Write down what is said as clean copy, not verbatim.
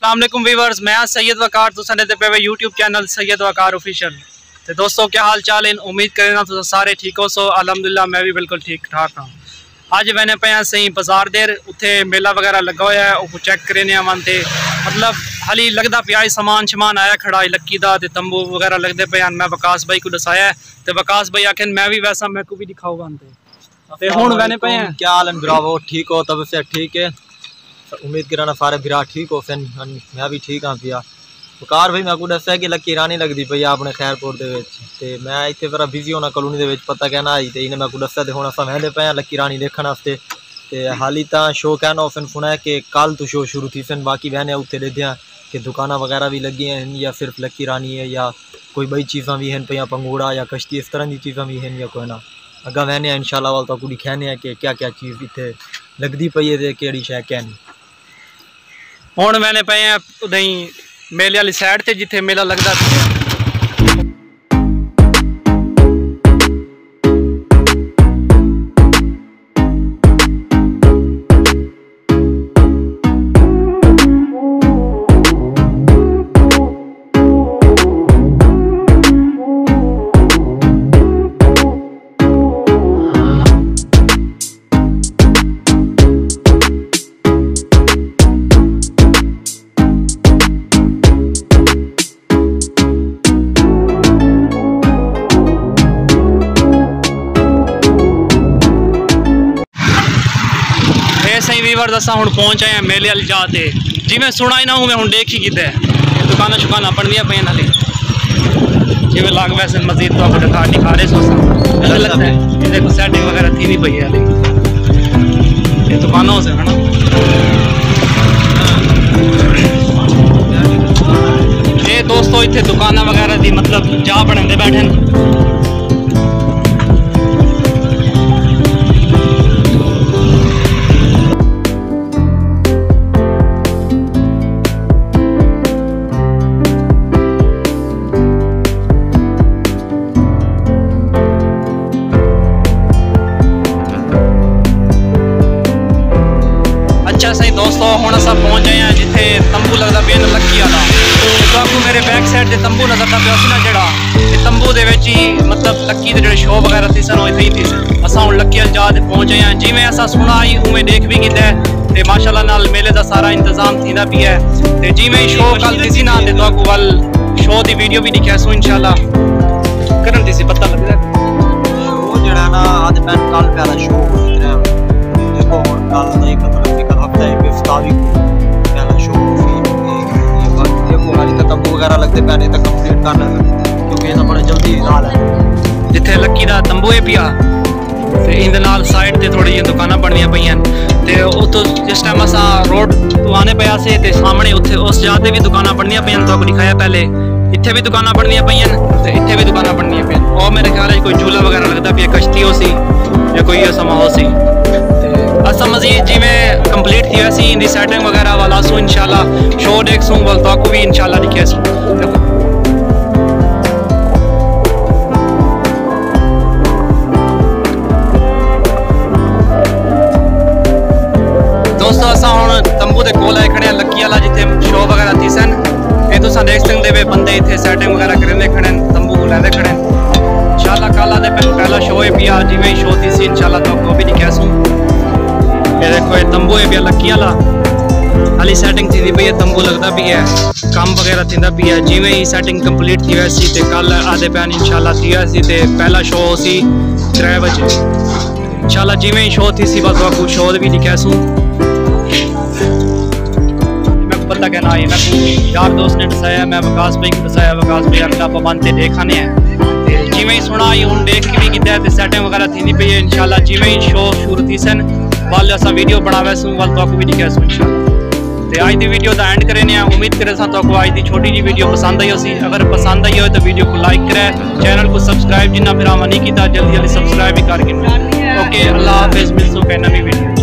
अस्सलाम वालेकुम व्यूअर्स, मैं सैयद वकार तुसां दे पे यूट्यूब चैनल सैयद वकार ऑफिशियल। तो दोस्तों क्या हाल चाल है, उम्मीद करना तुम सारे ठीक हो सो। अल्हम्दुलिल्लाह मैं भी बिल्कुल ठीक ठाक हाँ। अज मैंने पे सही बाजार देर उत्थे मेला वगैरह लगा हुआ है, वो चेक करने आवन थे मतलब हाली लगता पिया समान शमान आया खड़ा लक्की का तंबू वगैरह लगते पे। मैं वकास भाई को दसाया तो वकास भाई आखिर मैं भी वैसा मैं को भी दिखाओ बनते हुण मैंने पे। क्या हाल है ब्रावो, ठीक हो? तब से ठीक है, उम्मीद करना सारे बिरा ठीक हो। फिर मैं भी ठीक हाँ पिया। वकार भाई मैं को दसा कि लक्की रानी लगती पई अपने खैरपुर के। मैं इतने फिर बिजी होना कॉलोनी के पता कहना आई तो इन्हें मैं को दसा तो हूँ अस वहदे पे लक्की रानी देखने वास्ते। तो हाली तो शो कहना फिर सुना कि कल तो शो शुरू थी। फिर बाकी बहने उत्थे देखते कि दुकाना वगैरह भी लगी हैं या सिर्फ लक्की रानी है या कोई बई चीज़ा भी हैं पे पंगूड़ा या कश्ती इस तरह की चीज़ा भी हैं या कोई ना। अगर वहने इंशाल्लाह वाल तो कुछ दिखाने कि क्या क्या चीज़ इतने लगती पई है कि शह कहनी। हुण मैंने पे उदई मेले वाली साइड से जिथे मेला लगता था। सही वीवर दसा हूँ पहुँच आए मेले वाली जाते जी। मैं सुना ही ना हूँ मैं हूँ देख ही किते दुकाना शुकाना बनदियाँ पे हाले जी। मैं लाग वैसे मजीद तो आपको दिखा रहे सोचा लगता है ये को सेटिंग वगैरह थी नहीं पई है हाले ये दुकानों से है ना। ये दोस्तों इतने दुकाना वगैरह दी मतलब जा बनते बैठे। अच्छा सही दोस्तों हूँ अस पहुँच गए हैं जिथे तंबू लगता पे लक्की वाला। तो आपको मेरे बैक साइड से तंबू नजर पे ना जरा तंबू के मतलब लक्की के जो शो वगैरह थी सन इतने ही थी। अस हूँ लक्की वाल जा पहुँच गए हैं जिमें असा सुना आई उमें देख भी किया है। माशाल्लाह नाल मेले का सारा इंतजाम थी भी है। तो जिमें शो कल थी ना तो आपको वाल शो की वीडियो भी दिखा सो इंशाल्लाह करन थी पता लग वो जड़ा ना आज मैं कल पहला शो देखो कल नहीं मतलब हफ्ता है इफ्तारी पहला शो देखो हाली तक तंबू वगैरह लगते पहले तक कंप्लीट करना क्योंकि ये बड़ा जल्दी हाल है। जिथे लक्की का तंबू है पिया तो इन साइड से थोड़ी जी दुकाना बननिया पे तो जिस टाइम अस रोड तो आने पे आसे तो सामने उत्थे उस जाते भी दुकाना बननिया पे तो दिखाया पहले इतने भी दुकाना बननिया पे तो इतने भी दुकाना बननिया पे। और मेरे ख्याल है कोई झूला वगैरह लगता पे कश्ती हो सी या कोई ये समा हो सी। असा मजीद जिमें कंप्लीट थी वैसी इन सेटिंग वगैरह वाला सो इंशाल्लाह शो देख सूँ बोल तो भी इंशाल्लाह दिखे सो। दोस्तों असा हूँ तंबू के कोल आए खड़े लक्की वाला जिथे शो वगैरह थी सन ये तुम देख सकते वे बंदे इतने सेटिंग वगैरह करेंगे खड़े तंबू को लैंदे खड़े। इंशाल्लाह कल आते पहला शो है पिया जिमें शो थी सी इंशाल्लाह तो भी दिखा सूँ। ये देखो ये तंबू है पिया लक्की वाला हाली सेटिंग थी पई है तंबू लगता भी है काम वगैरह थी भी है। जिमें ही सेटिंग कंप्लीट थी वैसी तो कल आधे पैन इंशाल्लाह थी वैसी तो पहला शो सी 3 बजे इंशाल्लाह जिमें ही शो थी सी बस आपको शो भी दिखा सूँ। मैं पता कहना आई मैं यार दोस्त ने दसाया मैं वकास भाई को दसाया वकास भाई अगला पाबंद देखाने हैं जिमें ही सुना आई हूँ देख के भी किया है सेटिंग वगैरह थी पई है इंशाल्लाह जिमें ही शो शुरू थी सन वाल असा वीडियो बनावे सूँ वाल तो भी दिखा सूँ इंशाल्लाह। तो आज की वीडियो का एंड करें उम्मीद करें तो आज की छोटी जी वीडियो पसंद आई हो सी। अगर पसंद आई हो तो वीडियो को लाइक करें चैनल को सब्सक्राइब जिन्ना फिर नहीं किया जल्दी जल्दी सब्सक्राइब भी करके। ओके अल्लाह हाफिज़ मिलसूँ नवी वीडियो।